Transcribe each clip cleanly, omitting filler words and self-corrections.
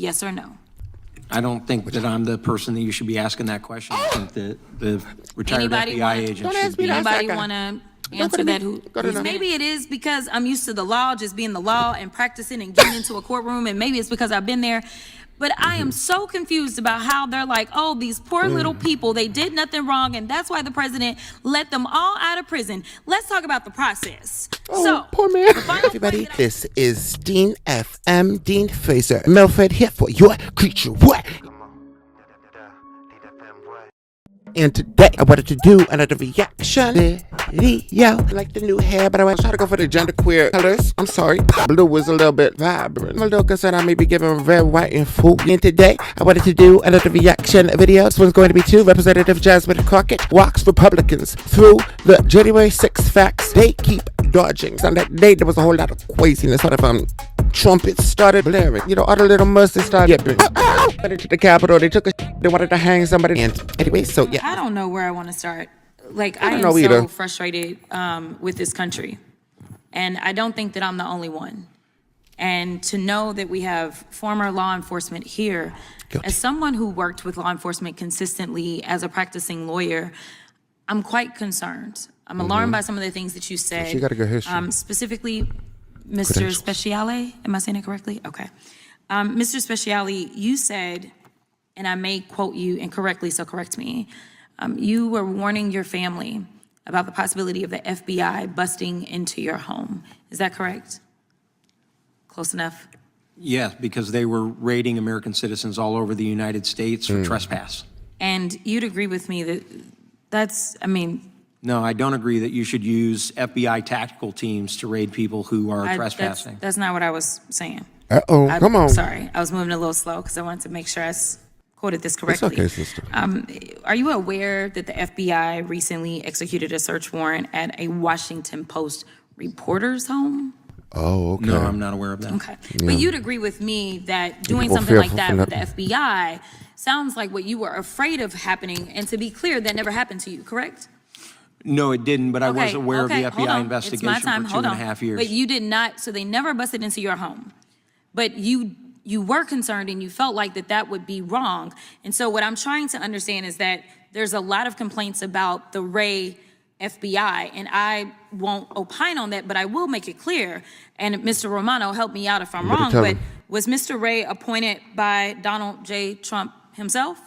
Yes or no? I don't think that I'm the person that you should be asking that question. I think that the retired FBI agent should be. Anybody want to answer that? Maybe it is because I'm used to the law, just being the law and practicing and getting into a courtroom, and maybe it's because I've been there. But I am so confused about how they're like, oh, these poor little people, they did nothing wrong, and that's why the president let them all out of prison. Let's talk about the process. Oh, so, poor man. Everybody, this is Dean FM, Dean Fraser Milford, here for your creature. What? And today I wanted to do another reaction video. I like the new hair, but I want to try to go for the genderqueer colors. I'm sorry, blue was a little bit vibrant. I'm a little concerned I may be giving red, white, and full. And today I wanted to do another reaction video. This one's going to be to Representative Jasmine Crockett walks Republicans through the January 6th facts they keep dodging. On that day there was a whole lot of craziness. What if trumpets started blaring? You know, all the little mercy started getting went into the Capitol. They took they wanted to hang somebody. And anyway, so yeah. I don't know where I want to start. Like, I am so frustrated with this country. And I don't think that I'm the only one. And to know that we have former law enforcement here, as someone who worked with law enforcement consistently as a practicing lawyer, I'm quite concerned. I'm alarmed by some of the things that you said. She got a good history. Specifically, Mr. Speciale, am I saying it correctly? Okay. Mr. Speciale, you said, and I may quote you incorrectly, so correct me, you were warning your family about the possibility of the FBI busting into your home. Is that correct? Close enough? Yes, because they were raiding American citizens all over the United States for trespass. And you'd agree with me that that's, I mean... No, I don't agree that you should use FBI tactical teams to raid people who are trespassing. That's not what I was saying. Uh-oh, come on. Sorry, I was moving a little slow because I wanted to make sure I quoted this correctly. It's okay, sister. Are you aware that the FBI recently executed a search warrant at a Washington Post reporter's home? Oh, okay. No, I'm not aware of that. Okay. Yeah. But you'd agree with me that doing something like that with the FBI sounds like what you were afraid of happening. And to be clear, that never happened to you, correct? No, it didn't, but I was aware of the FBI investigation it's my time. for 2.5 years. But you did not, so they never busted into your home. But you were concerned and you felt like that would be wrong. And so what I'm trying to understand is that there's a lot of complaints about the Ray FBI, and I won't opine on that, but I will make it clear, and Mr. Romano, help me out if I'm wrong, but was Mr. Ray appointed by Donald J. Trump himself?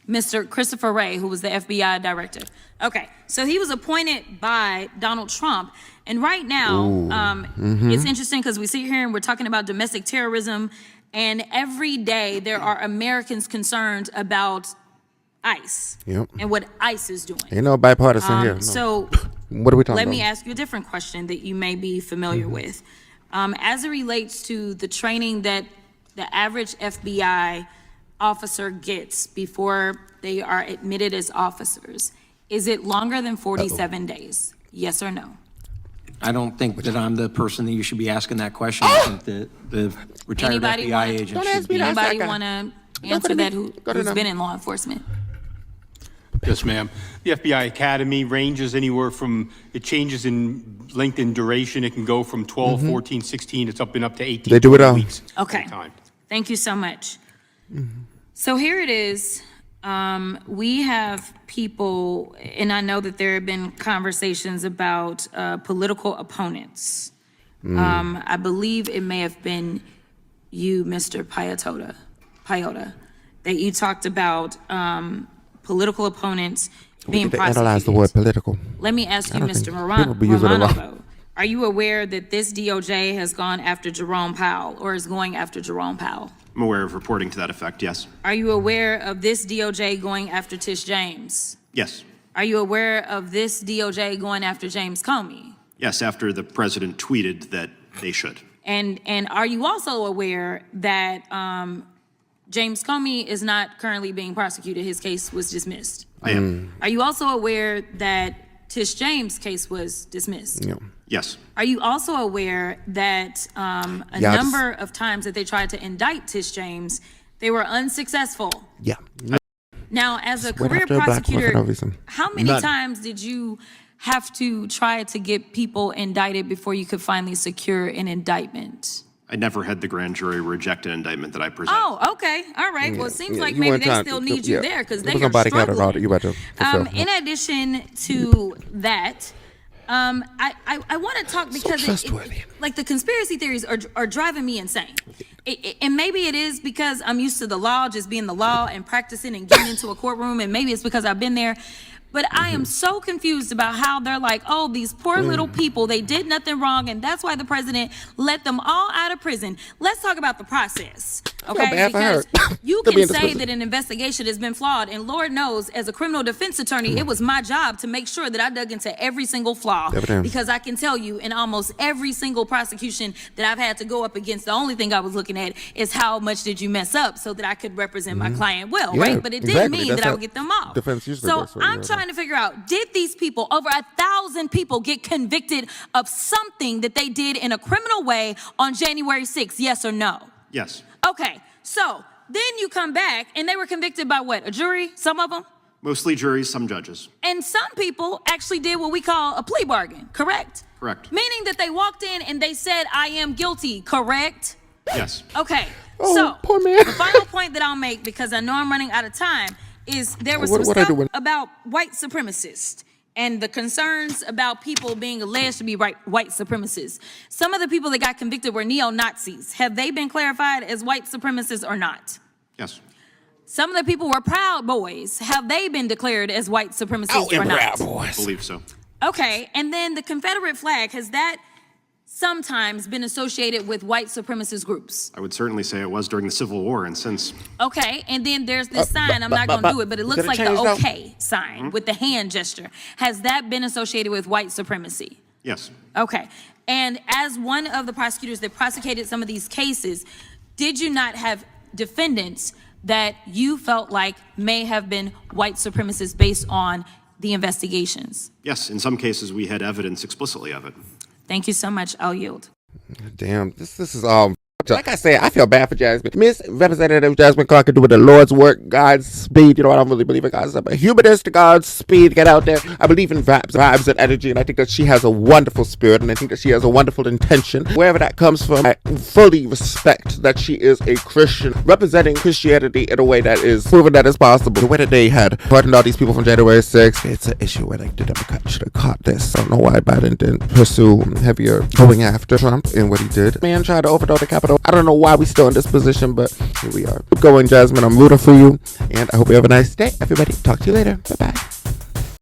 Mr. Christopher Wray, who was the FBI director. Okay, so he was appointed by Donald Trump. And right now, it's interesting because we sit here and we're talking about domestic terrorism, and every day there are Americans concerned about ICE and what ICE is doing. Ain't no bipartisan here. No. So what are we talking about? Let me ask you a different question that you may be familiar with. As it relates to the training that the average FBI officer gets before they are admitted as officers, is it longer than 47 days? Yes or no? I don't think that I'm the person that you should be asking that question. I think that the retired FBI agent should be. Anybody want to answer that who's been in law enforcement? Yes, ma'am. The FBI Academy ranges anywhere from, it changes in length and duration. It can go from 12, 14, 16, it's up to 18 they do it all. Weeks. Okay, thank you so much. So here it is. We have people, and I know that there have been conversations about political opponents. I believe it may have been you, Mr. Paiota, that you talked about political opponents being prosecuted. Analyze the word political. Let me ask you, Mr. Romano, though. Are you aware that this DOJ has gone after Jerome Powell or is going after Jerome Powell? I'm aware of reporting to that effect, yes. Are you aware of this DOJ going after Tish James? Yes. Are you aware of this DOJ going after James Comey? Yes, after the president tweeted that they should. And are you also aware that James Comey is not currently being prosecuted? His case was dismissed. I am. Are you also aware that Tish James' case was dismissed? Yeah. Yes. Are you also aware that a number of times that they tried to indict Tish James, they were unsuccessful? Yeah. Now, as a career prosecutor, how many times did you have to try to get people indicted before you could finally secure an indictment? I never had the grand jury reject an indictment that I presented. Oh, okay. All right. Well, it seems like you maybe weren't they trying- still need you there because they There was are no body count at all that struggling. you had to fulfill. In addition to that, I want to talk because trustworthy. like the conspiracy theories are driving me insane. And maybe it is because I'm used to the law just being the law and practicing and getting into a courtroom, and maybe it's because I've been there. But I am so confused about how they're like, oh, these poor little people, they did nothing wrong, and that's why the president let them all out of prison. Let's talk about the process, okay? bad for her. Because you To be can in this say prison. that an investigation has been flawed, and Lord knows, as a criminal defense attorney, it was my job to make sure that I dug into every single flaw. Damn. Because I can tell you, in almost every single prosecution that I've had to go up against, the only thing I was looking at is how much did you mess up so that I could represent my client well, Yeah, right? But it didn't exactly. mean That's that I how would get them off. defense usually So works, I'm trying to figure out, did these people, over 1,000 people, get convicted of something that they did in a criminal way on January 6th, yes or no? Yes. Okay, so then you come back and they were convicted by what, a jury, some of them? Mostly juries, some judges. And some people actually did what we call a plea bargain, correct? Correct. Meaning that they walked in and they said, I am guilty, correct? Yes. Okay, Oh, so poor man. the final point that I'll make, because I know I'm running out of time, is there was What some I stuff do when- about white supremacists and the concerns about people being alleged to be white supremacists. Some of the people that got convicted were neo-Nazis. Have they been clarified as white supremacists or not? Yes. Some of the people were Proud Boys. Have they been declared as white supremacists or not? I believe so. Okay, and then the Confederate flag, has that sometimes been associated with white supremacist groups? I would certainly say it was during the Civil War and since. Okay, and then there's this sign, I'm not going to do it, but it looks Did it like the change though? okay sign with the hand gesture. Has that been associated with white supremacy? Yes. Okay, and as one of the prosecutors that prosecuted some of these cases, did you not have defendants that you felt like may have been white supremacists based on the investigations? Yes, in some cases we had evidence explicitly of it. Thank you so much. I'll yield. Damn, this is like I said, I feel bad for Jasmine. Miss Representative Jasmine Crockett doing the Lord's work, God's speed. You know what? I don't really believe in God's stuff, but humanist to God's speed. Get out there. I believe in vibes and energy, and I think that she has a wonderful spirit, and I think that she has a wonderful intention. Wherever that comes from, I fully respect that she is a Christian, representing Christianity in a way that is proven that it's possible. The way that they had pardoned all these people from January 6th, it's an issue where like the Democrats should have caught this. I don't know why Biden didn't pursue heavier going after Trump and what he did. Man tried to overthrow the Capitol. I don't know why we still in this position, but here we are. Keep going, Jasmine. I'm rooting for you, and I hope you have a nice day, everybody. Talk to you later. Bye-bye.